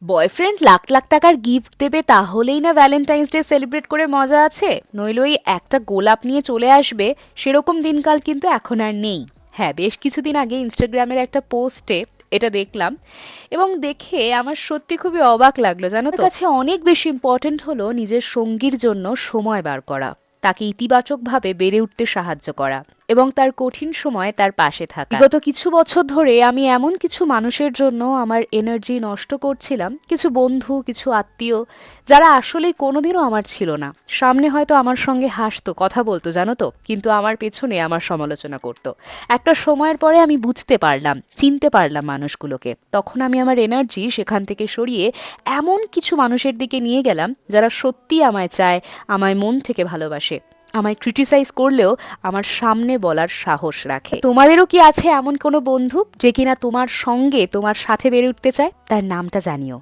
Boyfriend lakh lakh টাকার gift দেবে তাহলেই না ভ্যালেন্টাইন্স ডে সেলিব্রেট করে মজা আছে, নইলে ওই একটা গোলাপ নিয়ে চলে আসবে, সেরকম দিনকাল কিন্তু এখন আর নেই। হ্যাঁ, বেশ কিছুদিন আগে ইনস্টাগ্রামের একটা পোস্টে এটা দেখলাম, এবং দেখে আমার সত্যি খুবই অবাক লাগলো, জানো তো। আমার কাছে অনেক বেশি ইম্পর্ট্যান্ট হলো নিজের সঙ্গীর জন্য সময় বার করা, তাকে ইতিবাচকভাবে বেড়ে উঠতে সাহায্য করা এবং তার কঠিন সময়ে তার পাশে থাকা। বিগত কিছু বছর ধরে আমি এমন কিছু মানুষের জন্য আমার এনার্জি নষ্ট করছিলাম, কিছু বন্ধু, কিছু আত্মীয়, যারা আসলে কোনোদিনও আমার ছিল না। সামনে হয়তো আমার সঙ্গে হাসতো, কথা বলতো, জানো তো, কিন্তু আমার পেছনে আমার সমালোচনা করতো। একটা সময়ের পরে আমি বুঝতে পারলাম, চিনতে পারলাম মানুষগুলোকে। তখন আমি আমার এনার্জি সেখান থেকে সরিয়ে এমন কিছু মানুষের দিকে নিয়ে গেলাম যারা সত্যি আমায় চায়, আমায় মন থেকে ভালোবাসে, আমায় ক্রিটিসাইজ করলেও আমার সামনে বলার সাহস রাখে। তোমাদেরও কি আছে এমন কোনো বন্ধু যে কিনা তোমার সঙ্গে, তোমার সাথে বেড়ে উঠতে চায়? তার নামটা জানিও।